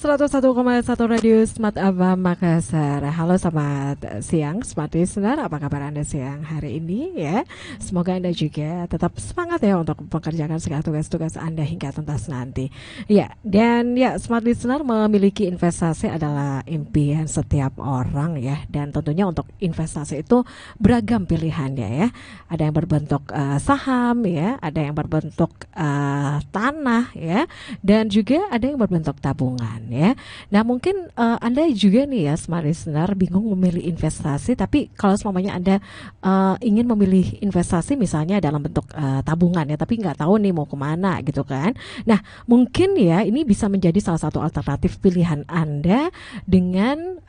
101,1 Radio Smart FM Makassar. Halo, selamat siang Smart Listener. Apa kabar Anda siang hari ini ya? Semoga Anda juga tetap semangat ya untuk mengerjakan segala tugas-tugas Anda hingga tuntas nanti. Ya, dan ya Smart Listener, memiliki investasi adalah impian setiap orang ya. Dan tentunya untuk investasi itu beragam pilihannya ya. Ada yang berbentuk saham ya, ada yang berbentuk tanah ya, dan juga ada yang berbentuk tabungan ya. Nah mungkin Anda juga nih ya Smart Listener bingung memilih investasi, tapi kalau semuanya Anda ingin memilih investasi misalnya dalam bentuk tabungan ya, tapi nggak tahu nih mau kemana gitu kan. Nah mungkin ya ini bisa menjadi salah satu alternatif pilihan Anda dengan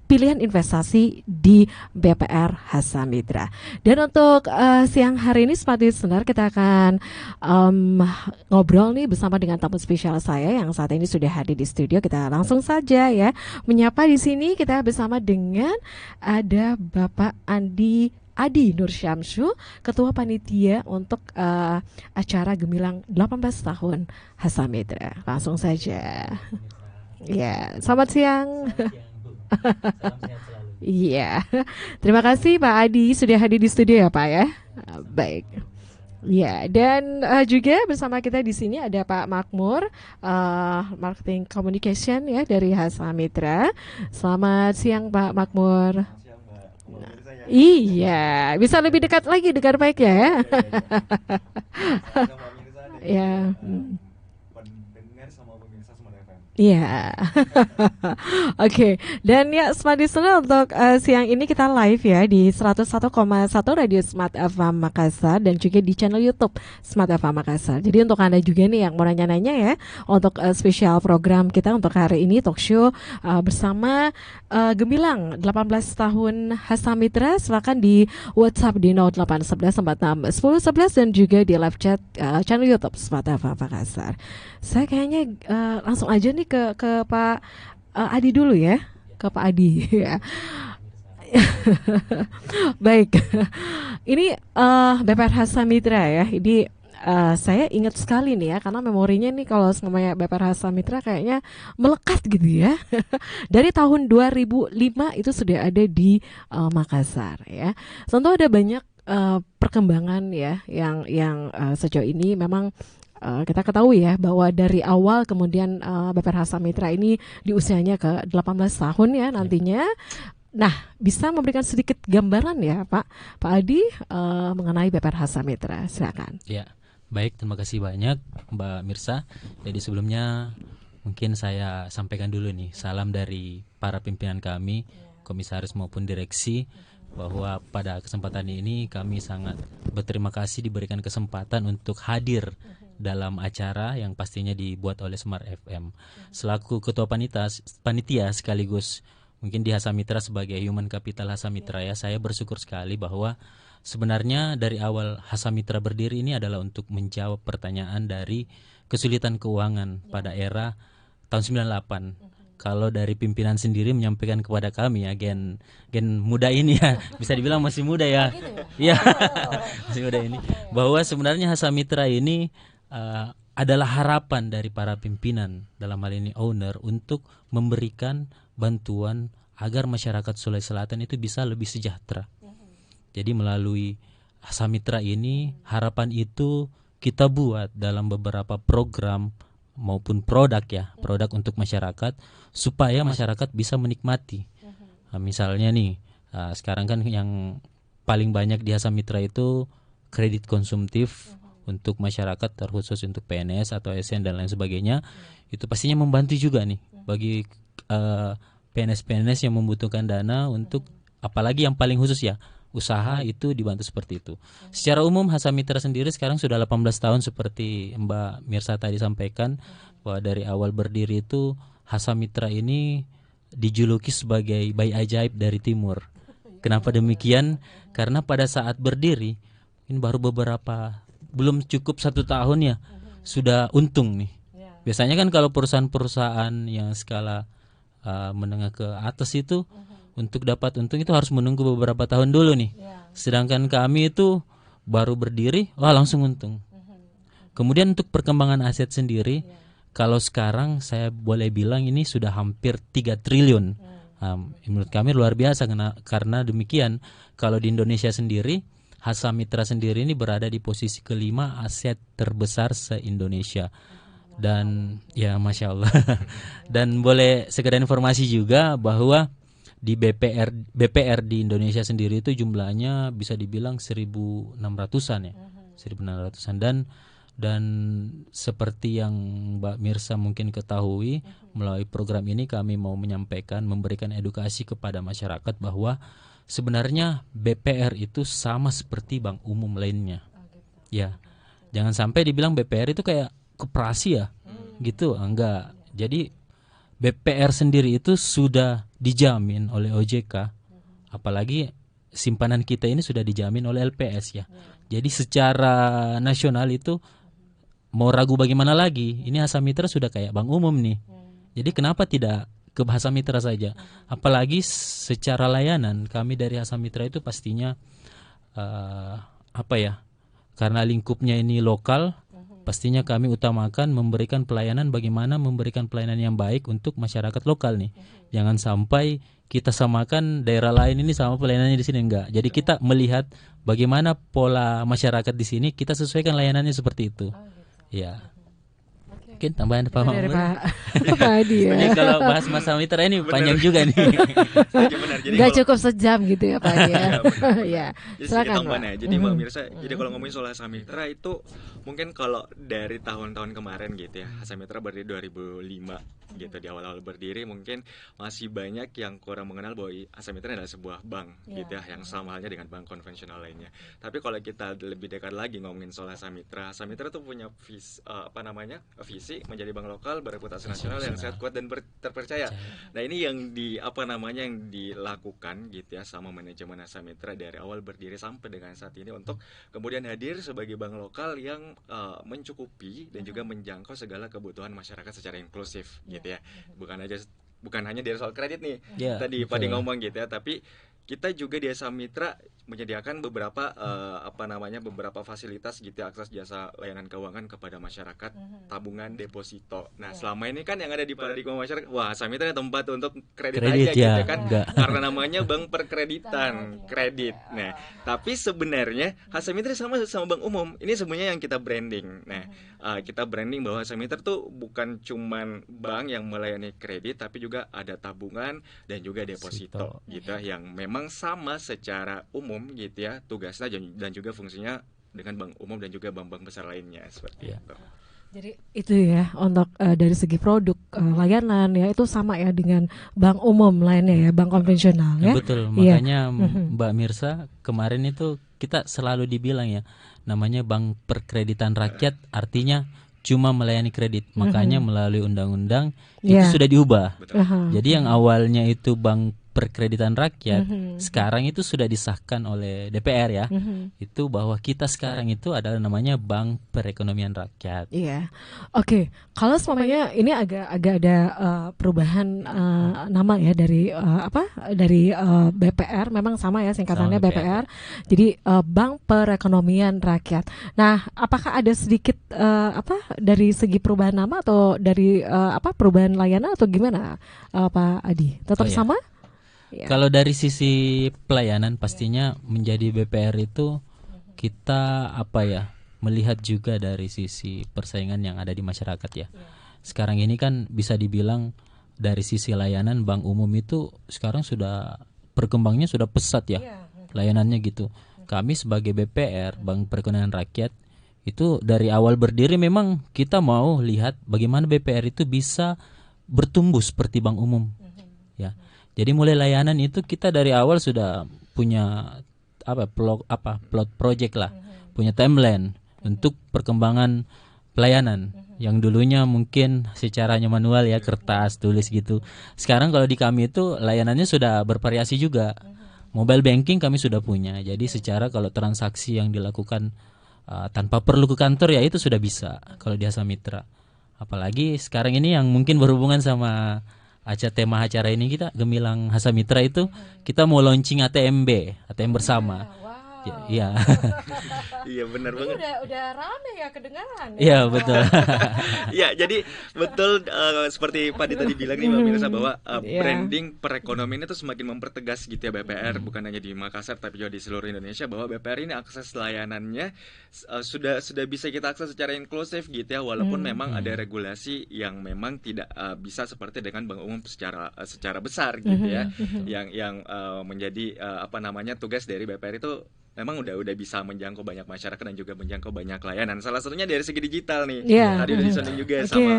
pilihan investasi di BPR Hasamitra. Dan untuk siang hari ini Smart Listener, kita akan ngobrol nih bersama dengan tamu spesial saya yang saat ini sudah hadir di studio. Kita langsung saja ya menyapa. Di sini kita bersama dengan ada Bapak Adi Nur Syamsu, Ketua Panitia untuk acara Gemilang 18 tahun Hasamitra. Langsung saja. Ya, selamat siang. Salam sehat selalu. Iya, terima kasih Pak Adi sudah hadir di studio ya Pak ya. Baik. Ya, dan juga bersama kita di sini ada Pak Makmur, Marketing Communication ya dari Hasamitra. Selamat siang Pak Makmur. Siang, Mbak. Iya, bisa lebih dekat lagi dekat mic ya. Ya. Pendengar sama pemirsa Smart FM. Iya. Oke. Dan ya Smart Listener, untuk siang ini kita live ya di 101,1 Radio Smart FM Makassar dan juga di channel YouTube Smart FM Makassar. Jadi untuk Anda juga nih yang mau nanya-nanya ya, untuk spesial program kita untuk hari ini talk show bersama Gemilang 18 tahun Hasamitra, silakan di WhatsApp di 0811 46 1011 dan juga di live chat channel YouTube Smart FM Makassar. Saya kayaknya langsung aja nih ke Pak Adi dulu ya, ke Pak Adi ya. Baik, ini BPR Hasamitra ya. Ini saya ingat sekali nih ya, karena memorinya nih kalau semuanya BPR Hasamitra kayaknya melekat gitu ya. Dari tahun 2005 itu sudah ada di Makassar ya. Tentu ada banyak perkembangan ya yang sejauh ini memang kita ketahui ya bahwa dari awal kemudian BPR Hasamitra ini di usianya ke 18 tahun ya nantinya. Nah, bisa memberikan sedikit gambaran ya Pak Adi mengenai BPR Hasamitra, silakan. Ya, baik, terima kasih banyak Mbak Mirsa. Jadi sebelumnya mungkin saya sampaikan dulu nih salam dari para pimpinan kami, komisaris maupun direksi, bahwa pada kesempatan ini kami sangat berterima kasih diberikan kesempatan untuk hadir dalam acara yang pastinya dibuat oleh Smart FM. Selaku ketua panitia sekaligus mungkin di Hasamitra sebagai human capital Hasamitra ya, saya bersyukur sekali bahwa sebenarnya dari awal Hasamitra berdiri ini adalah untuk menjawab pertanyaan dari kesulitan keuangan pada era tahun 98. Kalau dari pimpinan sendiri menyampaikan kepada kami ya, gen muda ini ya, bisa dibilang masih muda ya. Ya, masih muda ini, bahwa sebenarnya Hasamitra ini adalah harapan dari para pimpinan, dalam hal ini owner, untuk memberikan bantuan agar masyarakat Sulawesi Selatan itu bisa lebih sejahtera. Jadi melalui Hasamitra ini, harapan itu kita buat dalam beberapa program maupun produk ya, produk untuk masyarakat supaya masyarakat bisa menikmati. Misalnya nih, sekarang kan yang paling banyak di Hasamitra itu kredit konsumtif untuk masyarakat, terkhusus untuk PNS atau ASN dan lain sebagainya. Itu pastinya membantu juga nih bagi PNS-PNS yang membutuhkan dana untuk, apalagi yang paling khusus ya, usaha, itu dibantu seperti itu. Secara umum Hasamitra sendiri sekarang sudah 18 tahun seperti Mbak Mirsa tadi sampaikan, bahwa dari awal berdiri itu Hasamitra ini dijuluki sebagai bayi ajaib dari timur. Kenapa demikian? Karena pada saat berdiri ini baru belum cukup 1 tahun ya, sudah untung nih. Biasanya kan kalau perusahaan-perusahaan yang skala menengah ke atas itu untuk dapat untung itu harus menunggu beberapa tahun dulu nih. Sedangkan kami itu baru berdiri, langsung untung. Kemudian untuk perkembangan aset sendiri, kalau sekarang saya boleh bilang ini sudah hampir 3 triliun. Menurut kami luar biasa karena demikian. Kalau di Indonesia sendiri, Hasa Mitra sendiri ini berada di posisi kelima aset terbesar se-Indonesia. Dan ya Masya Allah. Dan boleh sekedar informasi juga bahwa di BPR di Indonesia sendiri itu jumlahnya bisa dibilang 1.600-an ya. 1.600-an dan seperti yang Mbak Mirsa mungkin ketahui, melalui program ini kami mau menyampaikan, memberikan edukasi kepada masyarakat bahwa sebenarnya BPR itu sama seperti bank umum lainnya. Ya. Jangan sampai dibilang BPR itu kayak koperasi ya. Gitu, enggak. Jadi BPR sendiri itu sudah dijamin oleh OJK. Apalagi simpanan kita ini sudah dijamin oleh LPS ya. Jadi secara nasional itu mau ragu bagaimana lagi? Ini Hasa Mitra sudah kayak bank umum nih. Jadi kenapa tidak ke Hasa Mitra saja? Apalagi secara layanan kami dari Hasa Mitra itu pastinya karena lingkupnya ini lokal, pastinya kami utamakan memberikan pelayanan, bagaimana memberikan pelayanan yang baik untuk masyarakat lokal nih. Jangan sampai kita samakan daerah lain ini sama pelayanannya di sini, enggak. Jadi kita melihat bagaimana pola masyarakat di sini, kita sesuaikan layanannya seperti itu. Ya. Mungkin tambahan Pak Dari Pak Adi ya. Ini kalau bahas Hasa Mitra ini panjang juga nih. Gak cukup sejam gitu ya Pak Adi ya. Ya. Silakan Pak. Jadi Mbak Mirsa, jadi kalau ngomongin soal Hasa Mitra itu mungkin kalau dari tahun-tahun kemarin gitu ya, Hasa Mitra berdiri 2005 gitu, di awal-awal berdiri mungkin masih banyak yang kurang mengenal bahwa Hasa Mitra adalah sebuah bank gitu ya, yang sama halnya dengan bank konvensional lainnya. Tapi kalau kita lebih dekat lagi ngomongin soal Hasa Mitra tuh punya visi menjadi bank lokal berreputasi nasional yang sehat, kuat dan terpercaya. Nah, ini yang yang dilakukan gitu ya sama manajemen Hasa Mitra dari awal berdiri sampai dengan saat ini untuk kemudian hadir sebagai bank lokal yang mencukupi dan juga menjangkau segala kebutuhan masyarakat secara inklusif gitu ya. Bukan hanya dari soal kredit nih. Tadi Pak Adi ngomong gitu ya, tapi kita juga di Hasa Mitra menyediakan beberapa beberapa fasilitas gitu ya, akses jasa layanan keuangan kepada masyarakat, tabungan, deposito. Nah, selama ini kan yang ada di paradigma masyarakat, wah Hasa Mitra tempat untuk kredit aja gitu kan. Karena namanya bank perkreditan, kredit. Nah, tapi sebenarnya Hasa Mitra sama bank umum. Ini sebenarnya yang kita branding. Nah, kita branding bahwa Hasa Mitra tuh bukan cuman bank yang melayani kredit, tapi juga ada tabungan dan juga deposito gitu ya, yang memang sama secara umum gitu ya tugasnya dan juga fungsinya dengan bank umum dan juga bank-bank besar lainnya seperti itu. Jadi itu ya untuk dari segi produk layanan ya itu sama ya dengan bank umum lainnya ya, bank konvensional ya. Betul, makanya Mbak Mirsa kemarin itu kita selalu dibilang ya namanya bank perkreditan rakyat, artinya cuma melayani kredit. Makanya melalui undang-undang itu sudah diubah. Jadi yang awalnya itu bank perkreditan rakyat, sekarang itu sudah disahkan oleh DPR ya. Itu bahwa kita sekarang itu adalah namanya Bank Perekonomian Rakyat. Iya. Oke, kalau semuanya ini agak ada perubahan nama ya dari dari BPR, memang sama ya singkatannya sama BPR. Jadi Bank Perekonomian Rakyat. Nah, apakah ada sedikit dari segi perubahan nama atau dari perubahan layanan atau gimana Pak Adi? Tetap sama? Ya. Kalau dari sisi pelayanan pastinya menjadi BPR itu kita melihat juga dari sisi persaingan yang ada di masyarakat ya. Sekarang ini kan bisa dibilang dari sisi layanan bank umum itu sekarang sudah perkembangannya sudah pesat ya. Layanannya gitu. Kami sebagai BPR, Bank Perekonomian Rakyat, itu dari awal berdiri memang kita mau lihat bagaimana BPR itu bisa bertumbuh seperti bank umum. Ya. Jadi mulai layanan itu kita dari awal sudah punya plot project lah, punya timeline untuk perkembangan pelayanan. Yang dulunya mungkin secara manual ya, kertas, tulis gitu. Sekarang kalau di kami itu layanannya sudah bervariasi juga. Mobile banking kami sudah punya. Jadi secara kalau transaksi yang dilakukan tanpa perlu ke kantor ya itu sudah bisa kalau di Hasa Mitra. Apalagi sekarang ini yang mungkin berhubungan sama tema acara ini kita Gemilang Hasa Mitra itu kita mau launching ATM bersama. Iya. Iya benar Ini banget. udah rame ya kedengaran. Iya, betul. Ya, jadi betul seperti Padi tadi bilang nih Mbak Mirsa bahwa Iya. branding perekonomian itu semakin mempertegas gitu ya BPR, bukan hanya di Makassar tapi juga di seluruh Indonesia, bahwa BPR ini akses layanannya sudah bisa kita akses secara inklusif gitu ya, walaupun memang ada regulasi yang memang tidak bisa seperti dengan bank umum secara besar gitu ya, yang menjadi apa namanya tugas dari BPR itu memang udah bisa menjangkau banyak masyarakat dan juga menjangkau banyak layanan. Salah satunya dari segi digital nih. Iya. Tadi udah disonding juga Oke. sama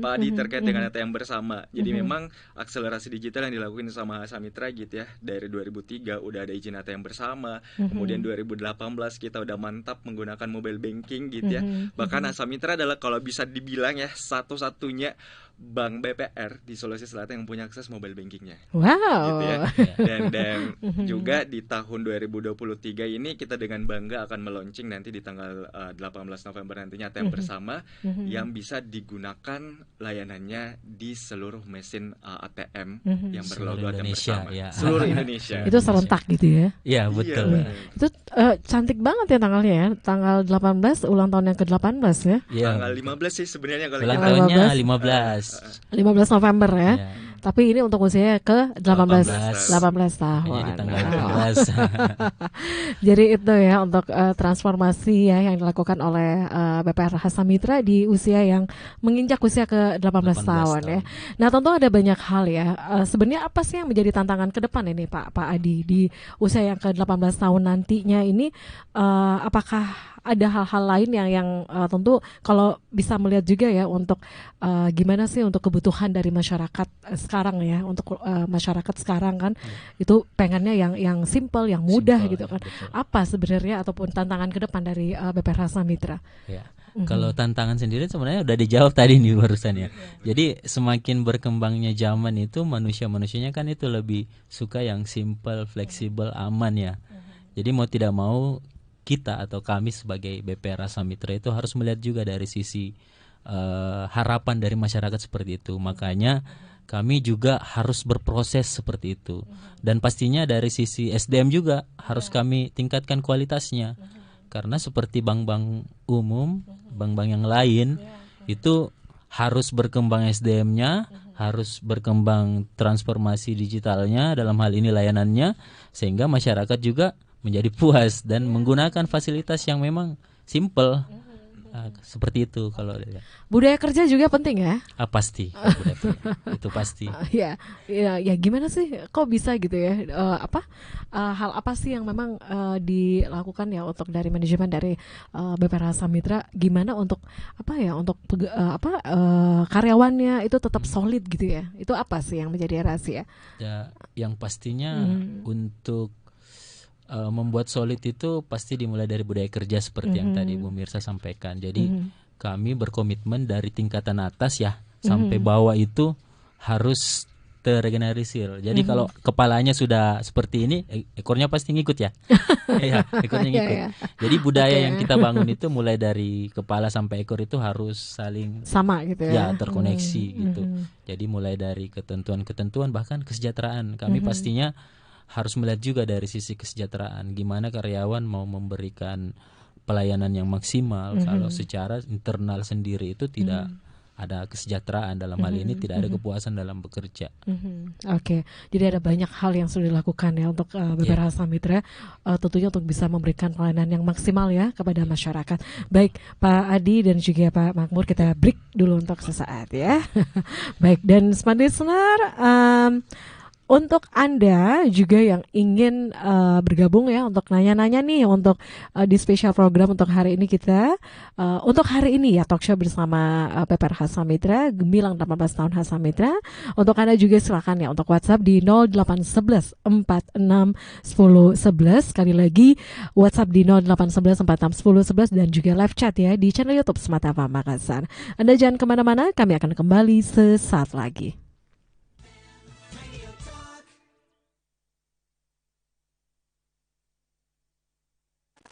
Pak Adi terkait dengan ATM bersama. Jadi memang akselerasi digital yang dilakukan sama Samitra gitu ya. Dari 2003 udah ada izin ATM bersama. Kemudian 2018 kita udah mantap menggunakan mobile banking gitu ya. Bahkan Samitra adalah kalau bisa dibilang ya satu-satunya bank BPR di Sulawesi Selatan yang punya akses mobile bankingnya. Wow. Gitu ya. Dan juga di tahun 2023 ini kita dengan bangga akan meluncing nanti di tanggal 18 November nantinya ATM bersama yang bisa digunakan layanannya di seluruh mesin ATM yang berlogo ATM Indonesia, bersama. ya. Seluruh Indonesia. Itu serentak gitu ya. Iya, betul. Iya. Itu cantik banget ya tanggalnya ya. Tanggal 18 ulang tahun yang ke-18 ya. Iya. Tanggal 15 sih sebenarnya kalau Ulang kita tahunnya 15. 15. 15 November ya. Iya. Tapi ini untuk usia ke 18 18 tahun. Hanya di tanggal Wow. 18. Jadi itu ya untuk transformasi ya yang dilakukan oleh BPR Hasamitra di usia yang menginjak usia ke 18 tahun ya. Nah, tentu ada banyak hal ya. Sebenarnya apa sih yang menjadi tantangan ke depan ini Pak Adi di usia yang ke 18 tahun nantinya ini, apakah ada hal-hal lain yang tentu kalau bisa melihat juga ya untuk gimana sih untuk kebutuhan dari masyarakat sekarang ya, untuk masyarakat sekarang kan itu pengennya yang simple, yang mudah Simple, gitu kan. betul. Apa sebenarnya ataupun tantangan ke depan dari BPR Hasamitra? Ya. Kalau tantangan sendiri sebenarnya udah dijawab tadi nih barusan ya. Jadi semakin berkembangnya zaman itu manusianya kan itu lebih suka yang simple, fleksibel, aman ya. Jadi mau tidak mau kita atau kami sebagai BPR Hasamitra itu harus melihat juga dari sisi harapan dari masyarakat seperti itu. Makanya kami juga harus berproses seperti itu. Dan pastinya dari sisi SDM juga harus kami tingkatkan kualitasnya. Karena seperti bank-bank umum, bank-bank yang lain itu harus berkembang SDM-nya, harus berkembang transformasi digitalnya, dalam hal ini layanannya, sehingga masyarakat juga menjadi puas dan menggunakan fasilitas yang memang simple. Seperti itu kalau dilihat. Budaya kerja juga penting ya. Pasti itu pasti. Ya gimana sih kok bisa gitu ya, hal apa sih yang memang dilakukan ya untuk dari manajemen dari BPR Hasamitra, gimana untuk untuk karyawannya itu tetap solid gitu ya, itu apa sih yang menjadi rahasia Ya, yang pastinya untuk membuat solid itu pasti dimulai dari budaya kerja seperti yang tadi Bu Mirsa sampaikan. Jadi kami berkomitmen dari tingkatan atas ya sampai bawah itu harus tergeneralisir. Jadi kalau kepalanya sudah seperti ini, ekornya pasti ngikut ya. Iya, ekornya ngikut. Jadi budaya yang kita bangun itu mulai dari kepala sampai ekor itu harus saling sama gitu ya. Ya, terkoneksi gitu. Jadi mulai dari ketentuan-ketentuan bahkan kesejahteraan. Kami pastinya harus melihat juga dari sisi kesejahteraan, gimana karyawan mau memberikan pelayanan yang maksimal kalau secara internal sendiri itu tidak ada kesejahteraan, dalam hal ini tidak ada kepuasan dalam bekerja. Oke, jadi ada banyak hal yang sudah dilakukan ya untuk BPR Hasamitra, tentunya untuk bisa memberikan pelayanan yang maksimal ya kepada masyarakat. Baik Pak Adi dan juga Pak Makmur, kita break dulu untuk sesaat ya. Baik, dan smart listener, untuk Anda juga yang ingin bergabung ya untuk nanya-nanya nih untuk di spesial program untuk hari ini kita, untuk hari ini ya talk show bersama BPR Hasamitra, gemilang 18 tahun Hasamitra. Untuk Anda juga silakan ya untuk WhatsApp di 0811 46 10 11. Sekali lagi WhatsApp di 0811 46 10 11 dan juga live chat ya di channel YouTube Smart FM Makassar. Anda jangan kemana-mana, kami akan kembali sesaat lagi.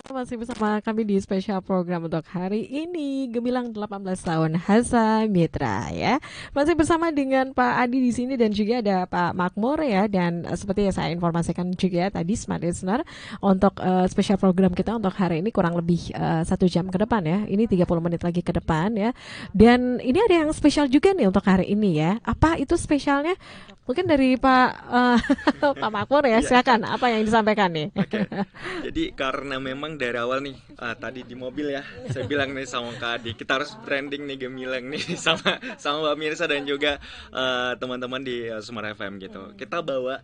Masih bersama kami di spesial program untuk hari ini, Gemilang 18 tahun Hasa Mitra ya. Masih bersama dengan Pak Adi di sini dan juga ada Pak Makmur ya, dan seperti yang saya informasikan juga tadi Smart Listener, untuk spesial program kita untuk hari ini kurang lebih 1 jam ke depan ya. Ini 30 menit lagi ke depan ya. Dan ini ada yang spesial juga nih untuk hari ini ya. Apa itu spesialnya? Mungkin dari Pak Pak Makmur ya, silakan apa yang disampaikan nih. Oke. Jadi karena memang dari awal nih tadi di mobil ya, saya bilang nih sama Kak Adi, kita harus branding nih Gemilang nih sama Mbak Mirsa dan juga teman-teman di Smart FM gitu. Kita bawa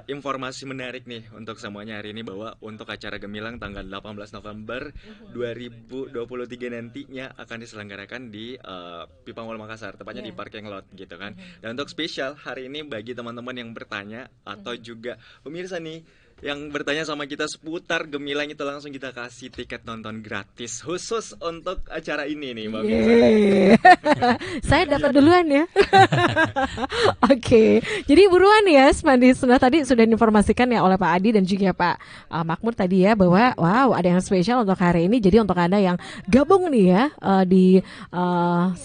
informasi menarik nih untuk semuanya hari ini, bahwa untuk acara Gemilang tanggal 18 November 2023 nantinya akan diselenggarakan di Pipa Mall Makassar, tepatnya di parking lot gitu kan. Dan untuk spesial hari ini bagi teman-teman yang bertanya atau juga pemirsa nih yang bertanya sama kita seputar Gemilang, itu langsung kita kasih tiket nonton gratis khusus untuk acara ini nih Mbak Mirsa. Saya dapat duluan ya. Oke. Jadi buruan ya, Smadi. Tadi sudah diinformasikan ya oleh Pak Adi dan juga Pak Makmur tadi ya, bahwa wow ada yang spesial untuk hari ini. Jadi untuk Anda yang gabung nih ya di 101,1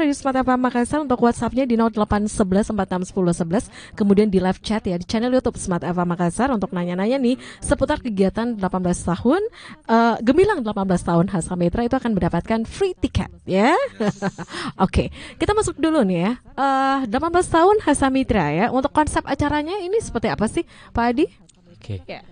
dari Smart FM Makassar, untuk WhatsApp-nya di 0811 461011, kemudian di live chat ya di channel YouTube Smart FM Makassar untuk nanya-nanya nih seputar kegiatan 18 tahun Gemilang 18 tahun Hasa Mitra, itu akan mendapatkan free tiket ya. Oke, kita masuk dulu nih ya. 18 tahun Hasa Mitra ya. Untuk konsep acaranya ini seperti apa sih Pak Adi? Oke. Ya.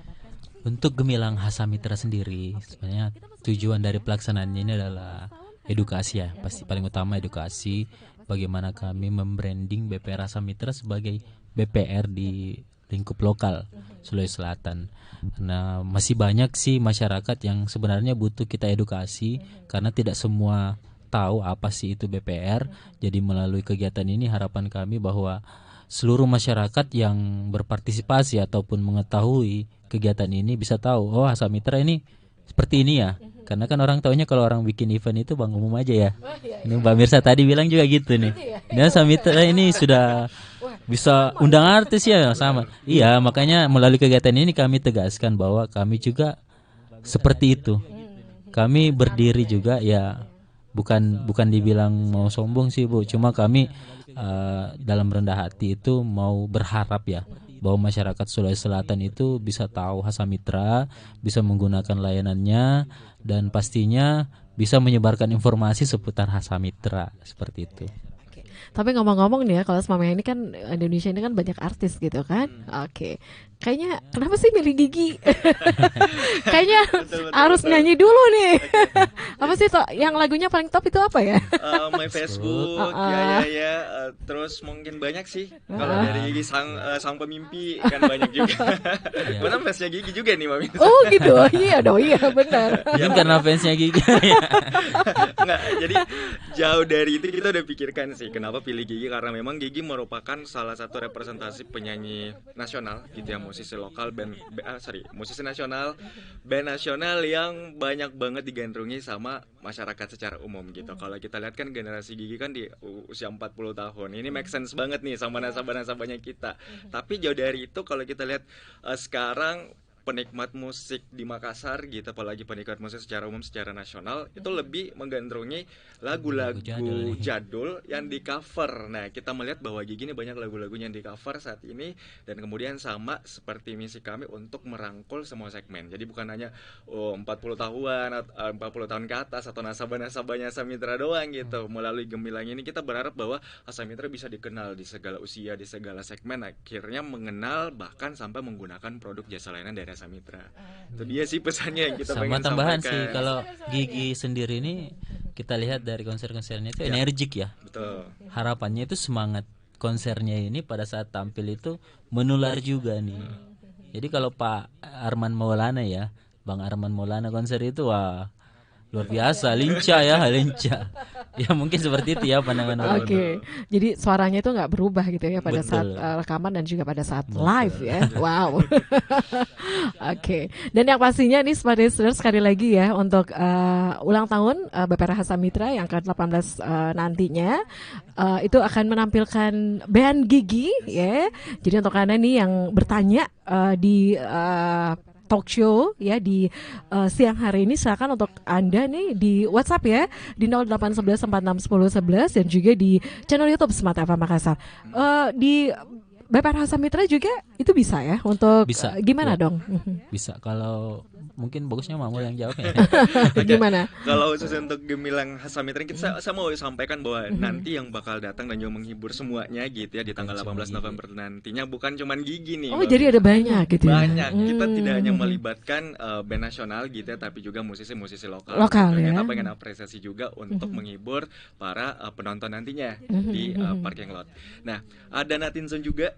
Untuk Gemilang Hasa Mitra sendiri, sebenarnya tujuan dari pelaksanaannya ini adalah edukasi ya. Pasti paling utama edukasi, bagaimana kami membranding BPR Hasa Mitra sebagai BPR di lingkup lokal Sulawesi Selatan. Nah, masih banyak sih masyarakat yang sebenarnya butuh kita edukasi, karena tidak semua tahu apa sih itu BPR. Jadi melalui kegiatan ini harapan kami bahwa seluruh masyarakat yang berpartisipasi ataupun mengetahui kegiatan ini bisa tahu, oh Hasa Mitra ini seperti ini ya. Karena kan orang taunya kalau orang bikin event itu bang umum aja ya. Ini Mbak Mirsa tadi bilang juga gitu nih. Dan Hasa Mitra ini sudah bisa undang artis ya sama. Iya, makanya melalui kegiatan ini kami tegaskan bahwa kami juga seperti itu. Kami berdiri juga ya, bukan dibilang mau sombong sih Bu, cuma kami dalam rendah hati itu mau berharap ya bahwa masyarakat Sulawesi Selatan itu bisa tahu Hasa Mitra, bisa menggunakan layanannya, dan pastinya bisa menyebarkan informasi seputar Hasa Mitra seperti itu. Tapi ngomong-ngomong nih ya, kalau selama ini kan Indonesia ini kan banyak artis gitu kan. Oke. Kayaknya kenapa sih milih Gigi? Kayaknya harus nyanyi dulu nih. Apa sih yang lagunya paling top itu apa ya? My Facebook, ya. Terus mungkin banyak sih. Kalau dari Gigi sang pemimpi kan banyak juga. Benar fansnya Gigi juga nih Mami. Oh gitu. Iya dong, iya benar. Ya karena fansnya Gigi. Enggak, jadi jauh dari itu kita udah pikirkan sih kenapa pilih Gigi, karena memang Gigi merupakan salah satu representasi penyanyi nasional gitu ya, musisi lokal, musisi nasional, band nasional yang banyak banget digandrungi sama masyarakat secara umum gitu. Kalau kita lihat kan generasi Gigi kan di usia 40 tahun. Ini make sense banget nih sama nasabah-nasabahnya kita. Tapi jauh dari itu kalau kita lihat sekarang penikmat musik di Makassar gitu, apalagi penikmat musik secara umum secara nasional itu lebih menggandrungi lagu-lagu jadul yang di cover. Nah, kita melihat bahwa Gigi ini banyak lagu-lagu yang di cover saat ini, dan kemudian sama seperti misi kami untuk merangkul semua segmen. Jadi bukan hanya 40 tahun ke atas atau nasabah-nasabahnya Hasa Mitra doang gitu. Melalui Gemilang ini kita berharap bahwa Hasa Mitra bisa dikenal di segala usia, di segala segmen, akhirnya mengenal bahkan sampai menggunakan produk jasa layanan dari Hasa Mitra. Itu dia sih pesannya yang kita sama pengen tambahan sampaikan. sih, kalau Gigi sendiri ini kita lihat dari konser-konsernya itu energik ya. Betul. Harapannya itu semangat konsernya ini pada saat tampil itu menular juga nih. Jadi kalau Pak Arman Maulana ya, Bang Arman Maulana konser itu wah luar biasa, lincah ya, lincah. Ya mungkin seperti itu ya pandangan orang. Oke. Jadi suaranya itu nggak berubah gitu ya pada saat rekaman dan juga pada saat live ya. Wow. Oke. Dan yang pastinya nih Smart Listener, sekali lagi ya untuk ulang tahun BPR Hasa Mitra yang ke-18 nantinya itu akan menampilkan band Gigi ya. Jadi untuk Anda nih yang bertanya di talk show ya di siang hari ini. Silakan untuk Anda nih di WhatsApp ya di 0811 461011 dan juga di channel YouTube Smart FM Makassar. Di BPRH Samitra juga itu bisa ya untuk Bisa, gimana ya. dong? Bisa, kalau mungkin bagusnya Mamul yang jawabnya. Gimana? Kalau khusus untuk Gemilang Hasamitra saya mau sampaikan bahwa nanti yang bakal datang dan juga menghibur semuanya gitu ya di tanggal 18 November nantinya bukan cuman Gigi nih. Oh, jadi ada banyak gitu ya? Banyak. Kita tidak hanya melibatkan band nasional gitu ya, tapi juga musisi-musisi lokal. Lokal Dan ya. kita pengen apresiasi juga untuk menghibur para penonton nantinya di parking lot. Nah, ada Natinson juga,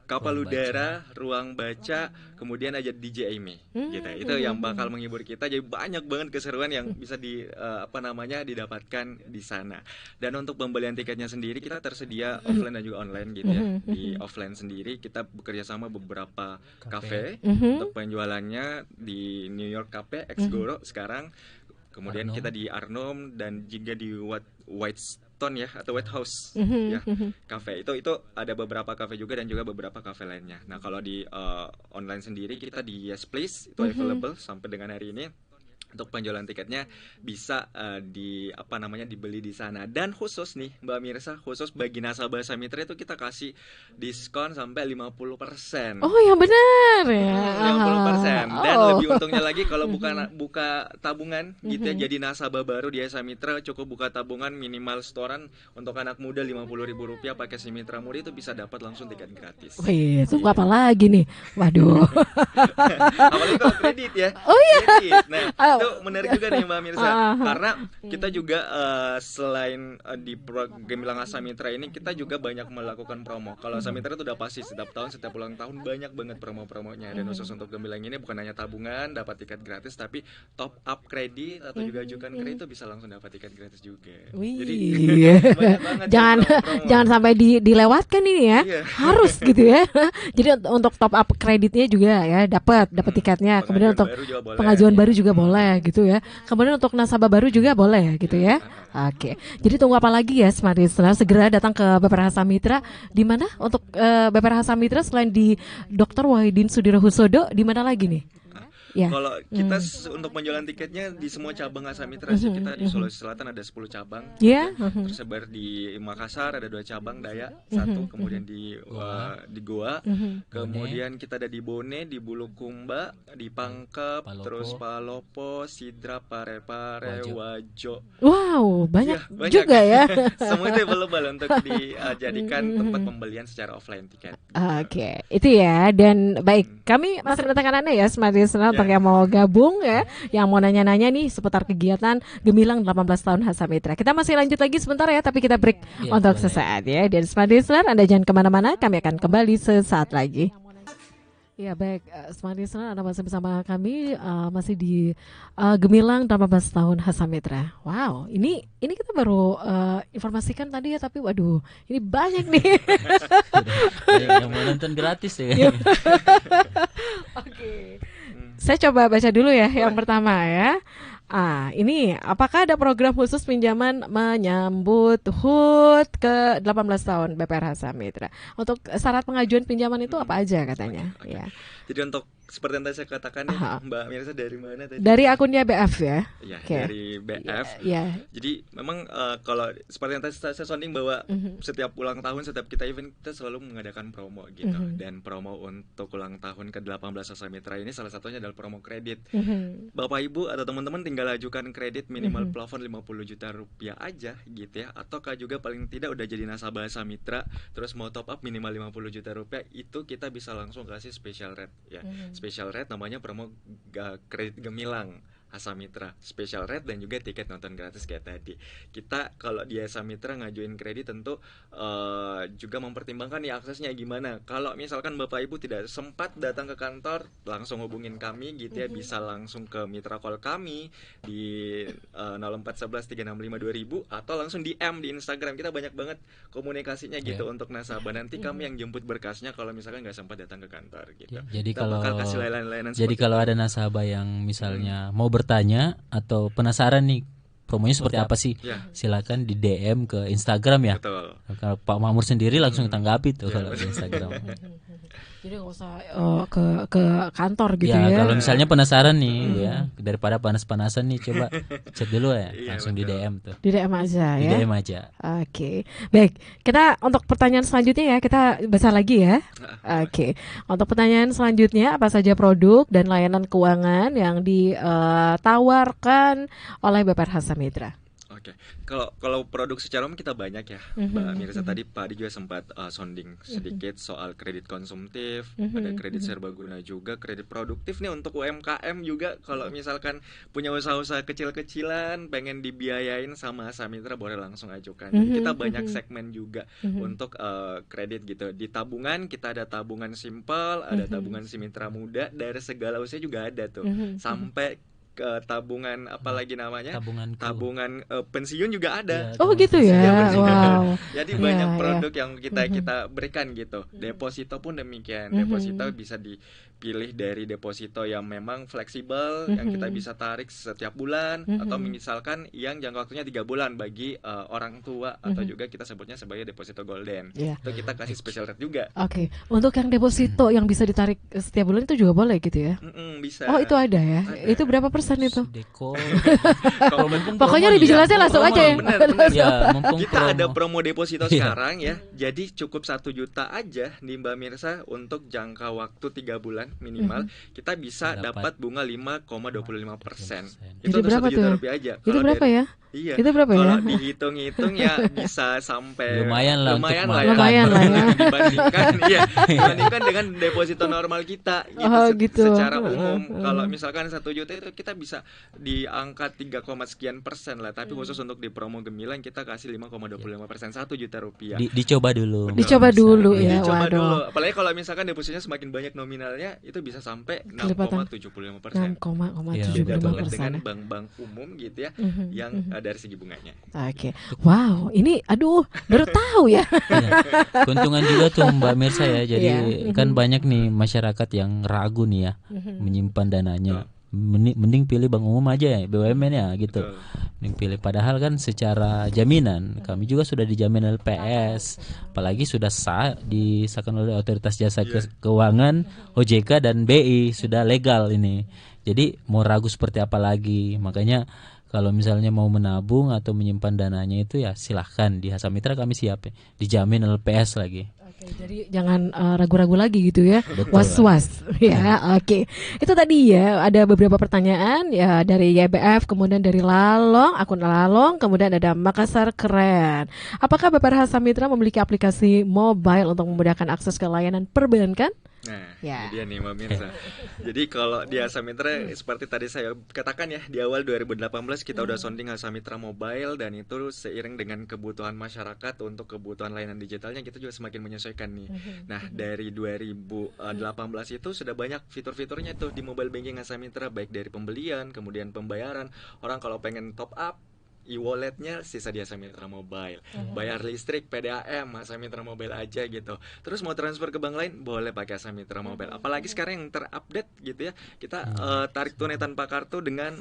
Kapal Ruang Udara, Ruang Baca, kemudian ada DJ Amy gitu. Itu yang bakal menghibur kita. Jadi banyak banget keseruan yang bisa didapatkan di sana. Dan untuk pembelian tiketnya sendiri kita tersedia offline dan juga online gitu ya. Di offline sendiri kita bekerja sama beberapa cafe untuk penjualannya di New York Cafe, Ex Goro sekarang. Kemudian Arnhem. kita di Arnhem dan juga di Whitestone ya, atau White House ya, cafe. Itu ada beberapa cafe juga dan juga beberapa cafe lainnya. Nah, kalau di online sendiri kita di Yes Place itu available sampai dengan hari ini. Untuk penjualan tiketnya bisa dibeli di sana. Dan khusus nih Mbak Mirsa, khusus bagi nasabah Samitra itu kita kasih diskon sampai 50%. Oh, yang benar ya. 50%. Dan Oh. lebih untungnya lagi kalau buka tabungan gitu ya, jadi nasabah baru di Samitra cukup buka tabungan minimal setoran untuk anak muda Rp50.000 pakai Simitra Muri itu bisa dapat langsung tiket gratis. Wih, itu apa lagi nih? Waduh. Apalagi kalau kredit ya. Oh iya. Kredit. Nah, itu menarik juga nih Mbak Mirsa. Karena kita juga selain di Gemilang Samitra ini kita juga banyak melakukan promo. Kalau Samitra itu udah pasti setiap tahun, setiap ulang tahun banyak banget promo-promonya. Dan khusus untuk Gemilang ini bukan hanya tabungan dapat tiket gratis, tapi top up kredit atau juga ajukan kredit itu bisa langsung dapat tiket gratis juga. Wih. Jadi banyak banget jangan ya promo-promo. jangan sampai dilewatkan ini ya. Iya. Harus gitu ya. Jadi untuk top up kreditnya juga ya dapat tiketnya. Kemudian untuk baru juga boleh. pengajuan baru juga boleh gitu ya. Kemudian untuk nasabah baru juga boleh gitu ya. Oke. Jadi tunggu apa lagi ya Smart Listener, segera datang ke BPRH Samitra. Di mana untuk BPRH Samitra selain di Dr. Wahidin Sudirohusodo, di mana lagi nih? Ya. Kalau kita untuk penjualan tiketnya di semua cabang Samitra sih, kita di Sulawesi Selatan ada 10 cabang. Ya. Tersebar di Makassar ada 2 cabang, Dayak 1, kemudian di Goa, kemudian kita ada di Bone, di Bulukumba, di Pangkep, Palopo. terus Palopo, Sidra, Parepare, Wajo. Wow, banyak, Ya, banyak. juga ya. Semua itu available untuk dijadikan tempat pembelian secara offline tiket. Oke, itu ya. Dan baik, kami masih mendatangkan Anda ya Smart Listener untuk yang mau gabung ya, yang mau nanya-nanya nih seputar kegiatan Gemilang 18 tahun Hasamitra. Kita masih lanjut lagi sebentar ya, tapi kita break Iya, untuk boleh. sesaat ya. Dan Smart Listener, Anda jangan kemana-mana, kami akan kembali sesaat lagi. Ya baik, Smart Listener, Anda masih bersama kami, masih di Gemilang 18 tahun Hasamitra. Wow, ini kita baru informasikan tadi ya, tapi waduh, ini banyak nih. yang mau nonton gratis ya. Oke. Saya coba baca dulu ya yang pertama ya. Ini apakah ada program khusus pinjaman menyambut HUT ke 18 tahun BPRH Samitra? Untuk syarat pengajuan pinjaman itu apa aja katanya? Oke. Ya. Jadi untuk seperti yang tadi saya katakan nih, Aha. Mbak Mirsa dari mana tadi? Dari akunnya BF ya. Ya, Oke. dari BF. Ya. Jadi memang kalau seperti yang tadi saya sounding bahwa setiap ulang tahun, setiap kita event kita selalu mengadakan promo gitu. Dan promo untuk ulang tahun ke-18 Samitra ini salah satunya adalah promo kredit. Bapak Ibu atau teman-teman tinggal ajukan kredit minimal plafon 50 juta rupiah aja gitu ya. Ataukah juga paling tidak udah jadi nasabah Samitra terus mau top up minimal 50 juta rupiah, itu kita bisa langsung kasih special rate ya. Special rate namanya promo kredit Gemilang Hasamitra, special rate dan juga tiket nonton gratis kayak tadi. Kita kalau di Hasamitra ngajuin kredit tentu juga mempertimbangkan nih aksesnya gimana. Kalau misalkan Bapak Ibu tidak sempat datang ke kantor, langsung hubungin kami gitu ya, bisa langsung ke mitra call kami di 0411 365 2000 atau langsung DM di Instagram. Kita banyak banget komunikasinya gitu untuk nasabah. Nanti kami yang jemput berkasnya kalau misalkan nggak sempat datang ke kantor gitu. Jadi Kita bakal kalau kasih layanan-layanan jadi seperti kalau itu. ada nasabah yang misalnya mau bertanya atau penasaran nih promonya seperti apa sih, Ya. silakan di DM ke Instagram ya. Betul. Kalau Pak Mamur sendiri langsung tanggapi tuh kalau di Instagram. Jadi nggak usah ke kantor gitu Ya, ya. kalau misalnya penasaran nih ya, daripada panas-panasan nih, coba chat dulu ya, Iya, langsung di betul. DM tuh. Di DM aja Di ya. DM aja. Oke, baik. Kita untuk pertanyaan selanjutnya ya, kita besar lagi ya. Oke, untuk pertanyaan selanjutnya, apa saja produk dan layanan keuangan yang ditawarkan oleh BPRH Samitra? Oke, kalau produk secara umum kita banyak ya, Mbak Mirza. Tadi Pak Adi juga sempat sounding sedikit soal kredit konsumtif, ada kredit serbaguna juga, kredit produktif nih untuk UMKM juga. Kalau misalkan punya usaha-usaha kecil-kecilan, pengen dibiayain sama Samitra, boleh langsung ajukan. Jadi kita banyak segmen juga untuk kredit gitu. Di tabungan kita ada tabungan simpel, ada tabungan si mitra muda, dari segala usia juga ada tuh, sampai ke tabungan apalagi namanya, Tabunganku. tabungan pensiun juga ada. Iya, Oh tabungan gitu pensiun. ya, Iya, wow. Jadi Iya, banyak iya. produk yang kita berikan gitu. Deposito pun demikian. Deposito bisa dipilih dari deposito yang memang fleksibel, yang kita bisa tarik setiap bulan, atau misalkan yang jangka waktunya 3 bulan bagi orang tua, atau juga kita sebutnya sebagai deposito golden. Iya. Itu kita kasih special rate juga. Oke, untuk yang deposito yang bisa ditarik setiap bulan itu juga boleh gitu ya? Bisa. Oh itu ada ya? Ada. Itu berapa persen itu? Deko. Kalau Pokoknya promo lebih nih ya. jelasnya langsung Promo, aja ya. bener. Ya, mumpung Kita ada promo. promo deposito Iya. sekarang ya. Jadi cukup 1 juta aja nih Mbak Mirsa, untuk jangka waktu 3 bulan minimal. Kita bisa dapat bunga 5,25%. Jadi Itu untuk berapa 1 juta tuh ya? rupiah aja. Itu Kalau berapa dari- ya? Iya. Itu berapa Kalau ya? dihitung-hitung ya bisa sampai Lumayan lah untuk ya. makan. Lumayan lah ya. Dibandingkan dengan deposito normal kita gitu, Oh, gitu. secara umum. Kalau misalkan 1 juta itu kita bisa di angka 3, sekian persen lah. Tapi khusus untuk di promo Gemilang kita kasih 5,25%, 1 juta rupiah. Dicoba dulu. Dicoba dulu ya. Dicoba Waduh. dulu. Apalagi kalau misalkan depositnya semakin banyak nominalnya, itu bisa sampai Kelipatan. 6,75%. 6,75%. Beda banget persen. dengan bank-bank umum gitu ya, yang dari segi bunganya. Oke, wow, ini aduh baru tahu ya. Iya. Keuntungan juga tuh Mbak Mirsa ya. Jadi Iya. kan banyak nih masyarakat yang ragu nih ya menyimpan dananya. Mending pilih bank umum aja ya, BUMN ya gitu. Betul. Mending pilih, padahal kan secara jaminan kami juga sudah dijamin LPS, apalagi sudah sah disahkan oleh Otoritas Jasa Keuangan, OJK dan BI, sudah legal ini. Jadi mau ragu seperti apa lagi? Makanya kalau misalnya mau menabung atau menyimpan dananya itu ya silahkan di Hasa Mitra, kami siap ya. Dijamin LPS lagi. Oke, jadi jangan ragu-ragu lagi gitu ya, Betul. was-was ya. Oke, itu tadi ya ada beberapa pertanyaan ya dari YBF, kemudian dari Lalong, akun Lalong, kemudian ada Makassar Keren. Apakah BPRH Samitra memiliki aplikasi mobile untuk memudahkan akses ke layanan perbankan? Nah, Ya. ini dia nih Mbak Mirza. Jadi kalau di Hasa Mitra seperti tadi saya katakan ya, di awal 2018 kita udah sounding Hasa Mitra Mobile, dan itu seiring dengan kebutuhan masyarakat untuk kebutuhan layanan digitalnya, kita juga semakin menyesuaikan nih. Nah, dari 2018 itu sudah banyak fitur-fiturnya tuh di mobile banking Hasa Mitra, baik dari pembelian, kemudian pembayaran. Orang kalau pengen top up e-walletnya sisa di Hasa Mitra Mobile, bayar listrik PDAM Hasa Mitra Mobile aja gitu. Terus mau transfer ke bank lain boleh pakai Hasa Mitra Mobile. Apalagi sekarang yang terupdate gitu ya, kita tarik tunai tanpa kartu dengan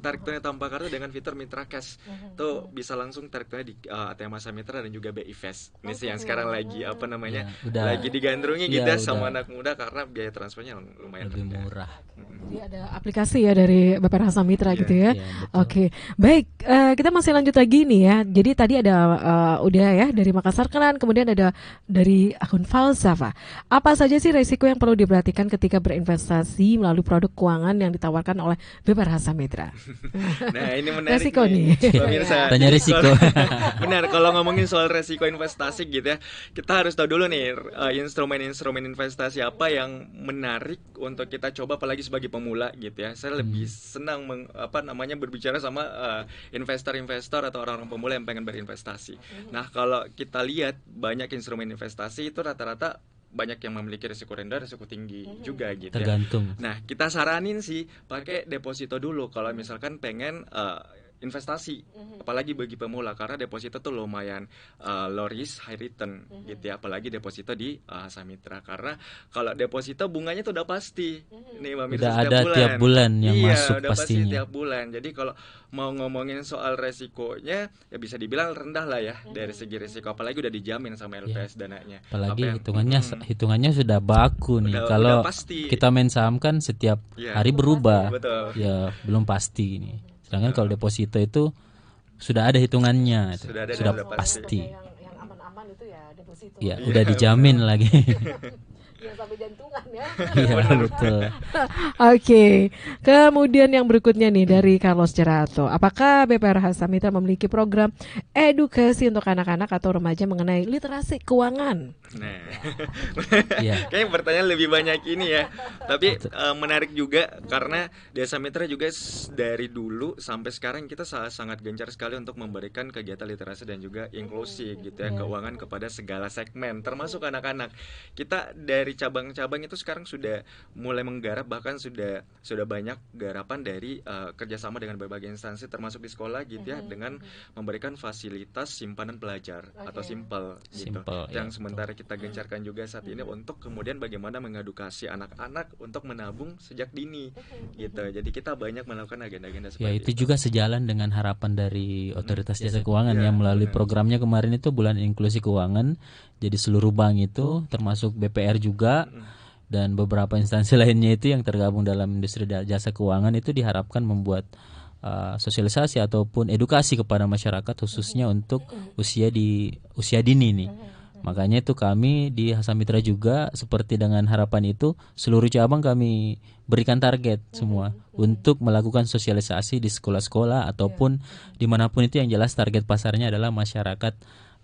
tarik tunai tanpa kartu dengan fitur Mitra Cash. Tuh bisa langsung tarik tunai di ATM Hasa Mitra dan juga BI Fast. Ini sih yang sekarang lagi apa namanya? Ya, udah. Lagi digandrungi gitu Ya, ya sama udah. anak muda, karena biaya transfernya lumayan Lebih rendah. murah. Jadi ada aplikasi ya dari BPRH Samitra Iya, gitu ya. iya, betul. Oke, baik. Kita masih lanjut lagi nih ya. Jadi tadi ada udah ya dari Makassar Keren, kemudian ada dari akun Falsafa. Apa saja sih resiko yang perlu diperhatikan ketika berinvestasi melalui produk keuangan yang ditawarkan oleh BPRH Samitra? Nah, ini menarik Resiko nih. pemirsa. Tanya Jadi risiko. Benar, kalau ngomongin soal resiko investasi gitu ya, kita harus tahu dulu nih instrumen-instrumen investasi apa yang menarik untuk kita coba, apalagi sebagai pemula gitu ya. Saya lebih senang berbicara sama investor-investor atau orang-orang pemula yang pengen berinvestasi. Nah, kalau kita lihat banyak instrumen investasi itu rata-rata banyak yang memiliki risiko rendah, risiko tinggi juga gitu ya. Tergantung. Nah, kita saranin sih pakai deposito dulu kalau misalkan pengen investasi, apalagi bagi pemula karena deposito tuh lumayan low risk high return gitu ya, apalagi deposito di Hasamitra karena kalau deposito bunganya tuh udah pasti nih Mbak Mirsa Udah setiap ada bulan. tiap bulan yang Iya, masuk udah pasti pastinya. tiap bulan. Jadi kalau mau ngomongin soal resikonya ya bisa dibilang rendah lah ya dari segi resiko, apalagi udah dijamin sama LPS dananya. Apa Apalagi yang hitungannya sudah baku nih. udah Kalau pasti. kita main saham kan setiap Iya. hari berubah. Betul. Ya belum pasti ini. Sedangkan kalau deposito itu sudah ada hitungannya, itu. Sudah ada dan sudah sudah pasti. Yang aman-aman itu ya deposito. Ya, udah dijamin lagi. Yang sampai jantungan ya. Iya, betul. Oke, kemudian yang berikutnya nih dari Carlos Cerato. Apakah BPR Hasamitra memiliki program edukasi untuk anak-anak atau remaja mengenai literasi keuangan? Nah, Iya. kayaknya pertanyaan lebih banyak ini ya. Tapi menarik juga karena Desa Mitra juga dari dulu sampai sekarang kita sangat gencar sekali untuk memberikan kegiatan literasi dan juga inklusi gitu ya, keuangan kepada segala segmen termasuk anak-anak. Kita dari cabang-cabang itu sekarang sudah mulai menggarap, bahkan sudah banyak garapan dari kerjasama dengan berbagai instansi termasuk di sekolah gitu ya, dengan memberikan fasilitas simpanan pelajar atau simple gitu. Simple, Yang ya, sementara kita gencarkan juga saat ini untuk kemudian bagaimana mengedukasi anak-anak untuk menabung sejak dini gitu. Jadi kita banyak melakukan agenda-agenda Ya, seperti itu juga sejalan dengan harapan dari Otoritas Jasa Keuangan Ya, yang melalui benar. programnya kemarin itu Bulan Inklusi Keuangan. Jadi seluruh bank itu termasuk BPR juga dan beberapa instansi lainnya itu yang tergabung dalam industri jasa keuangan itu diharapkan membuat sosialisasi ataupun edukasi kepada masyarakat khususnya untuk usia dini nih. Makanya itu kami di Hasamitra juga seperti dengan harapan itu seluruh cabang kami berikan target semua untuk melakukan sosialisasi di sekolah-sekolah ataupun dimanapun itu, yang jelas target pasarnya adalah masyarakat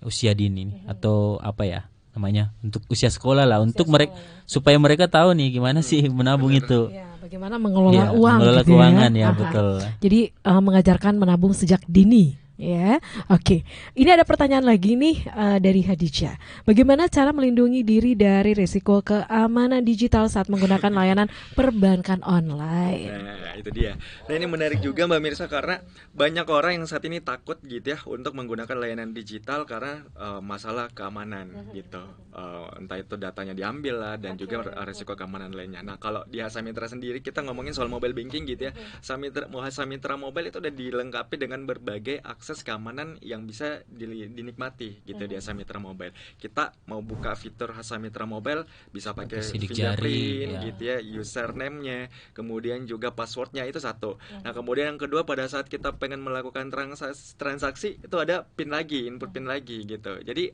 usia dini nih, atau apa ya namanya, untuk usia sekolah lah, untuk mereka supaya mereka tahu nih gimana sih menabung itu. Ya, bagaimana mengelola Iya, uang mengelola gitu keuangan ya, Aha. betul. Jadi mengajarkan menabung sejak dini. Ya, oke. Ini ada pertanyaan lagi nih dari Hadijah. Bagaimana cara melindungi diri dari risiko keamanan digital saat menggunakan layanan perbankan online? Nah, itu dia. Nah, ini menarik juga Mbak Mirsa karena banyak orang yang saat ini takut gitu ya untuk menggunakan layanan digital karena masalah keamanan gitu. Entah itu datanya diambil lah dan juga risiko keamanan lainnya. Nah, kalau di Hasamitra sendiri kita ngomongin soal mobile banking gitu ya. Hasamitra Mobile itu udah dilengkapi dengan berbagai akses keamanan yang bisa dinikmati gitu di Hasamitra Mobile. Kita mau buka fitur Hasamitra Mobile bisa pakai Sidik fingerprint jari, ya. gitu ya, username-nya, kemudian juga passwordnya, itu satu. Nah, kemudian yang kedua pada saat kita pengen melakukan transaksi itu ada PIN lagi, input PIN lagi gitu. Jadi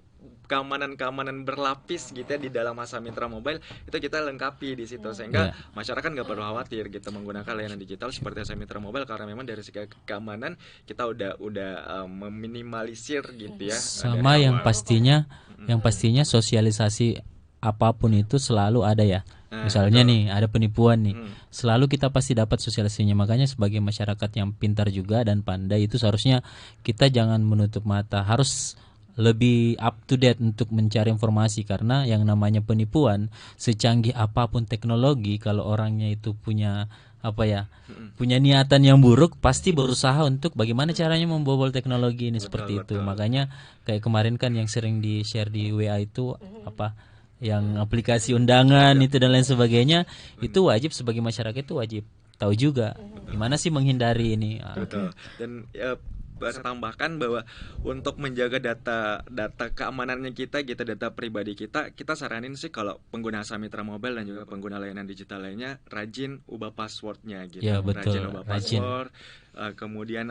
keamanan berlapis gitu ya di dalam Hasamitra Mobile itu kita lengkapi di situ sehingga masyarakat nggak perlu khawatir gitu menggunakan layanan digital seperti Hasamitra Mobile karena memang dari segi keamanan kita udah meminimalisir gitu ya. Sama dari yang awal. pastinya sosialisasi apapun itu selalu ada ya. Misalnya nih ada penipuan nih, selalu kita pasti dapat sosialisasinya. Makanya sebagai masyarakat yang pintar juga dan pandai itu seharusnya kita jangan menutup mata, harus lebih up to date untuk mencari informasi, karena yang namanya penipuan secanggih apapun teknologi, kalau orangnya itu punya punya niatan yang buruk, pasti berusaha untuk bagaimana caranya membobol teknologi ini. Seperti itu. Makanya kayak kemarin kan yang sering di share di WA itu yang aplikasi undangan itu dan lain sebagainya, itu wajib sebagai masyarakat itu wajib tahu juga gimana sih menghindari ini. Betul. Dan saya tambahkan bahwa untuk menjaga data keamanannya kita data pribadi kita saranin sih kalau pengguna Hasamitra Mobile dan juga pengguna layanan digital lainnya rajin ubah passwordnya gitu. Ya, betul. Rajin ubah password. Kemudian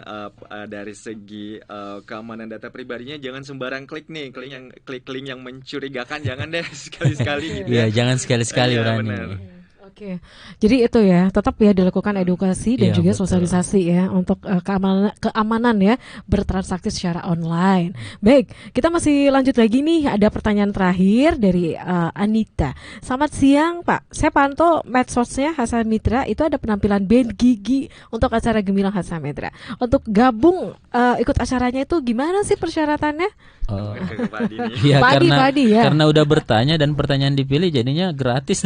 dari segi keamanan data pribadinya jangan sembarang klik link yang mencurigakan, jangan deh sekali-sekali gitu ya. Jangan sekali-sekali Iya, berani. benar. Oke, jadi itu ya, tetap ya dilakukan edukasi dan Iya, juga betul. sosialisasi ya untuk keamanan ya bertransaksi secara online. Baik, kita masih lanjut lagi nih, ada pertanyaan terakhir dari Anita. Selamat siang Pak, saya pantau medsosnya Hasamitra itu ada penampilan band gigi untuk acara Gemilang Hasamitra. Untuk gabung ikut acaranya itu gimana sih persyaratannya? Oh. Ke Pak Adi nih. Iya, Padi, karena padi, ya. karena udah bertanya dan pertanyaan dipilih jadinya gratis.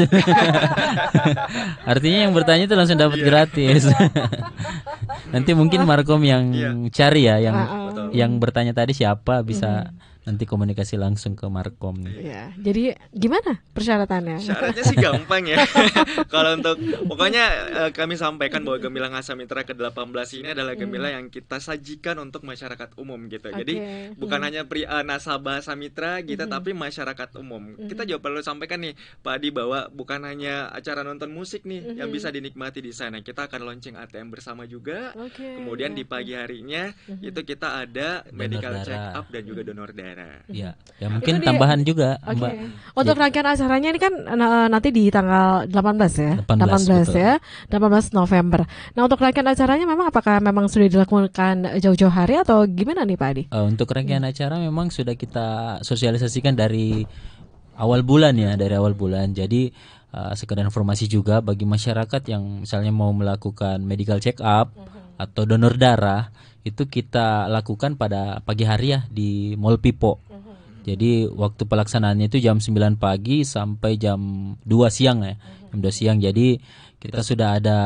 Artinya yang bertanya itu langsung dapat gratis. Nanti mungkin Markom yang cari ya, Betul. yang bertanya tadi siapa bisa nanti komunikasi langsung ke Markom. Ya, jadi gimana persyaratannya? Syaratnya sih gampang ya. Kalau untuk pokoknya kami sampaikan bahwa Gemilang Hasa Mitra ke-18 ini adalah gemilang yang kita sajikan untuk masyarakat umum gitu. Jadi bukan hanya nasabah Hasa Mitra gitu, tapi masyarakat umum. Kita juga perlu sampaikan nih Pak Adi bahwa bukan hanya acara nonton musik nih yang bisa dinikmati di sana. Kita akan launching ATM bersama juga. Kemudian di pagi harinya itu kita ada medical check up dan juga donor darah. Ya mungkin tambahan juga, Mbak. Untuk rangkaian acaranya ini kan nanti di tanggal 18 ya. 18 ya. 18 November. Nah, untuk rangkaian acaranya memang apakah memang sudah dilakukan jauh-jauh hari atau gimana nih Pak Adi? Untuk rangkaian acara memang sudah kita sosialisasikan dari awal bulan ya, dari awal bulan. Jadi sekedar informasi juga bagi masyarakat yang misalnya mau melakukan medical check up atau donor darah, itu kita lakukan pada pagi hari ya di Mall Pipo. Jadi waktu pelaksanaannya itu jam 9 pagi sampai jam 2 siang ya. Jam 2 siang. Jadi kita sudah ada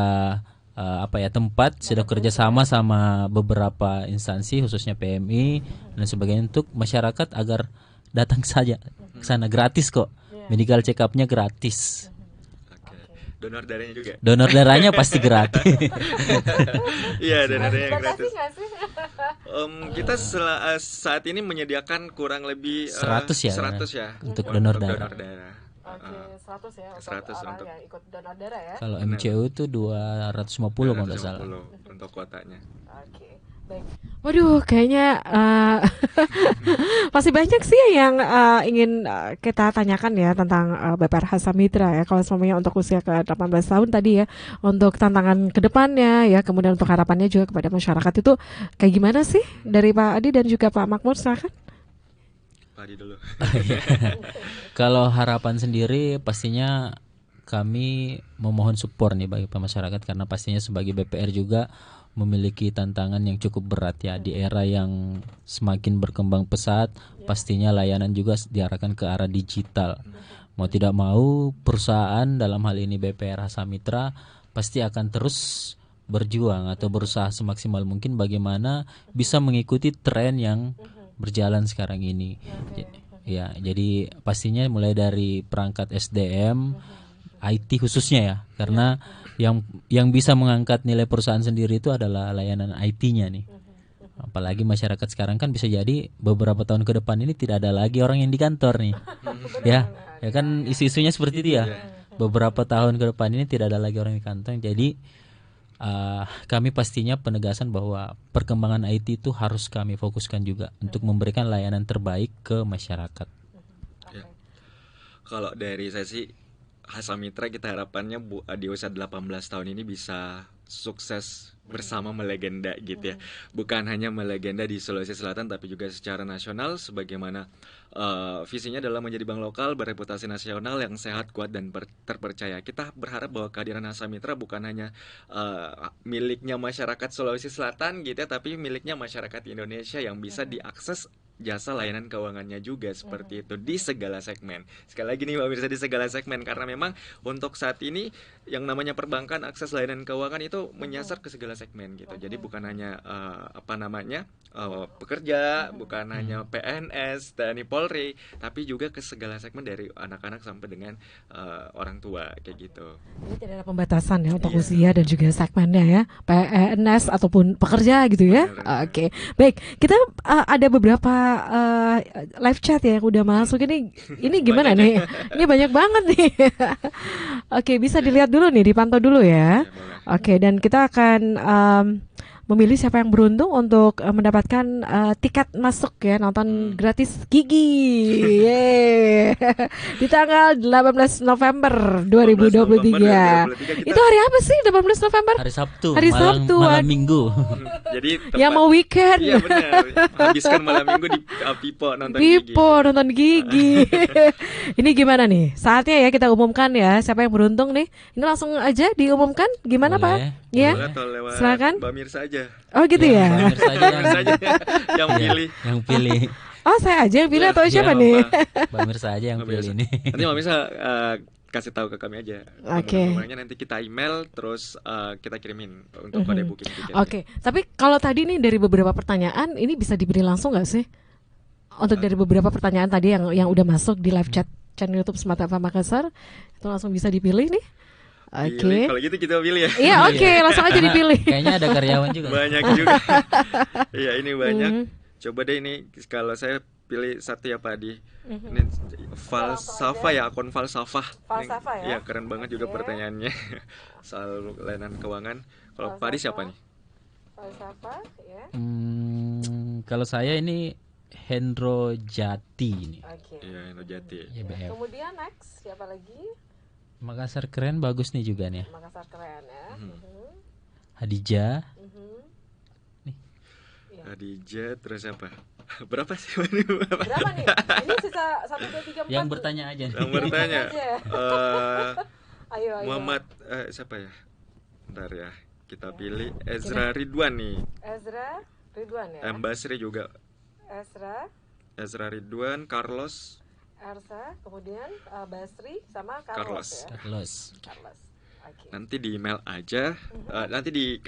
tempat, sudah kerjasama sama beberapa instansi khususnya PMI dan sebagainya untuk masyarakat agar datang saja ke sana, gratis kok. Medical check up-nya gratis. Donor darahnya juga. Donor darahnya pasti gratis. Iya, donor darahnya gratis. Kita saat ini menyediakan kurang lebih 100 ya. 100 ya untuk donor darah. Oke, 100 ya 100 orang untuk yang ikut donor darah ya. Kalau MCU itu 250 kalau nggak salah. Untuk kuotanya. Oke, baik. Waduh, kayaknya masih banyak sih yang ingin kita tanyakan ya tentang BPR Hasa Mitra ya. Kalau semuanya untuk usia ke 18 tahun tadi ya, untuk tantangan ke depannya ya, kemudian untuk harapannya juga kepada masyarakat itu kayak gimana sih dari Pak Adi dan juga Pak Makmur, silakan. Pak Adi dulu. Kalau harapan sendiri pastinya kami memohon support nih bagi masyarakat, karena pastinya sebagai BPR juga memiliki tantangan yang cukup berat ya di era yang semakin berkembang pesat. Pastinya layanan juga diarahkan ke arah digital. Mau tidak mau perusahaan dalam hal ini BPR Hasa Mitra pasti akan terus berjuang atau berusaha semaksimal mungkin bagaimana bisa mengikuti tren yang berjalan sekarang ini. Ya, jadi pastinya mulai dari perangkat SDM, IT khususnya ya, karena yang bisa mengangkat nilai perusahaan sendiri itu adalah layanan IT-nya nih. Apalagi masyarakat sekarang kan bisa jadi beberapa tahun ke depan ini tidak ada lagi orang yang di kantor nih. Ya kan isu-isunya seperti itu ya. Beberapa tahun ke depan ini tidak ada lagi orang di kantor. Jadi kami pastinya penegasan bahwa perkembangan IT itu harus kami fokuskan juga untuk memberikan layanan terbaik ke masyarakat. Ya. Kalau dari saya sih Hasa Mitra kita harapannya di usia 18 tahun ini bisa sukses bersama melegenda gitu ya. Bukan hanya melegenda di Sulawesi Selatan tapi juga secara nasional, sebagaimana visinya adalah menjadi bank lokal bereputasi nasional yang sehat, kuat dan terpercaya. Kita berharap bahwa kehadiran Hasa Mitra bukan hanya miliknya masyarakat Sulawesi Selatan gitu ya, tapi miliknya masyarakat Indonesia yang bisa diakses jasa layanan keuangannya juga seperti itu di segala segmen. Sekali lagi nih Mbak Mirsa, di segala segmen, karena memang untuk saat ini yang namanya perbankan, akses layanan keuangan itu menyasar ke segala segmen gitu. Jadi bukan hanya pekerja, bukan hanya PNS, TNI, Polri, tapi juga ke segala segmen dari anak-anak sampai dengan orang tua kayak gitu. Jadi tidak ada pembatasan ya untuk usia dan juga segmennya ya, PNS ataupun pekerja gitu ya. Oke. Baik, kita ada beberapa live chat ya yang udah masuk ini gimana nih? Ini banyak banget nih. Oke, bisa dilihat dulu nih, dipantau dulu ya. Oke, dan kita akan memilih siapa yang beruntung untuk mendapatkan tiket masuk ya, nonton gratis Gigi. Di tanggal 18 November 2023. Itu hari apa sih 18 November? Hari Sabtu. Malam Minggu. Jadi yang mau weekend. Iya benar. Habiskan malam Minggu di Pipo nonton Gigi. Ini gimana nih? Saatnya ya kita umumkan ya siapa yang beruntung nih. Ini langsung aja diumumkan gimana Pak? Ya. Silakan. Mbak Mirsa aja. Oh gitu ya. Mbak Mirsa aja yang pilih. Yang pilih. Oh, saya aja yang pilih Ya, atau ya, siapa nih? Mbak Mirsa aja yang Mbak Mirsa. pilih ini. Nanti Mbak Mirsa kasih tahu ke kami aja. Oke. Nomor-nomornya nanti kita email terus kita kirimin untuk kode booking tiket. Oke, tapi kalau tadi nih dari beberapa pertanyaan ini bisa diberi langsung nggak sih? Untuk dari beberapa pertanyaan tadi yang udah masuk di live chat channel YouTube Smart FM Makassar, itu langsung bisa dipilih nih. Oke. Pilih, kalau gitu kita pilih ya. Iya, oke, langsung aja dipilih. Kayaknya ada karyawan juga. Banyak juga. Iya, ini banyak. Mhm. Coba deh ini kalau saya pilih satu ya Pak Adi. Ini falsafah ya, akun falsafah. Falsafah ya? Iya, keren banget juga Oke. pertanyaannya. Soal layanan keuangan. Kalau Pak Adi siapa nih? Falsafah, ya. Kalau saya ini Hendro Jati ini. Oke. Iya, Nojati. YBF. Kemudian next siapa lagi? Makassar keren bagus nih juga nih. Makassar keren ya. Hadijah. Hadijah terus apa? Berapa sih ini? Berapa nih? Ini sisa 1, 2, 3, 4. Yang bertanya aja nih. Yang bertanya. Ayo. Muhammad siapa ya? Bentar ya. Kita pilih Ezra Ridwan nih. Ezra Ridwan ya. Basri juga. Ezra Ridwan, Carlos. Ersa, kemudian Basri sama Carlos. ya. Carlos. Oke. Nanti di email aja. Nanti di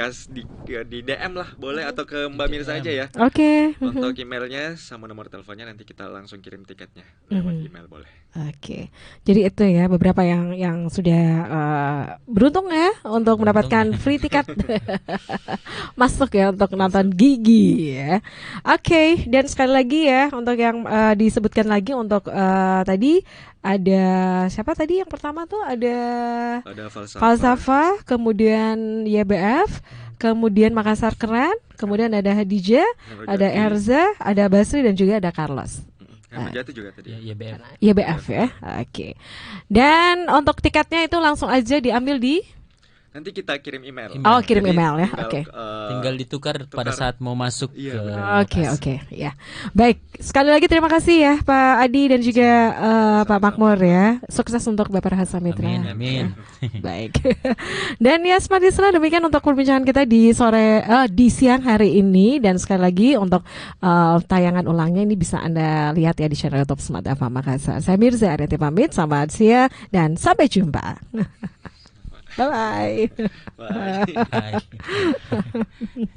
DM lah boleh atau ke Mbak Mirsa aja ya. Oke. Untuk emailnya sama nomor teleponnya nanti kita langsung kirim tiketnya lewat email boleh. Oke. Jadi itu ya beberapa yang sudah beruntung ya untuk mendapatkan free tiket masuk ya untuk nonton Gigi ya. Oke, dan sekali lagi ya untuk yang disebutkan lagi untuk tadi ada siapa tadi yang pertama tuh ada Falsafah, kemudian YBF, kemudian Makassar Keren, kemudian ada Hadijah, ada Erza, ada Basri dan juga ada Carlos. Jatuh juga tadi. Ya, YBF. YBF ya. Oke. Dan untuk tiketnya itu langsung aja diambil di Nanti kita kirim email. Oh, kirim Jadi email ya. tinggal, Oke. Tinggal ditukar pada saat mau masuk Iya, ke benar. Oke, ya. Baik, sekali lagi terima kasih ya Pak Adi dan juga Pak Makmur ya. Sukses untuk Bapak Rahasa Mitra. Amin. Baik. Dan ya Smart Listener, demikian untuk perbincangan kita di di siang hari ini, dan sekali lagi untuk tayangan ulangnya ini bisa Anda lihat ya di channel YouTube Smart FM Makassar. Saya Mirza Areti pamit, selamat siang dan sampai jumpa. Bye bye. Bye. Hai.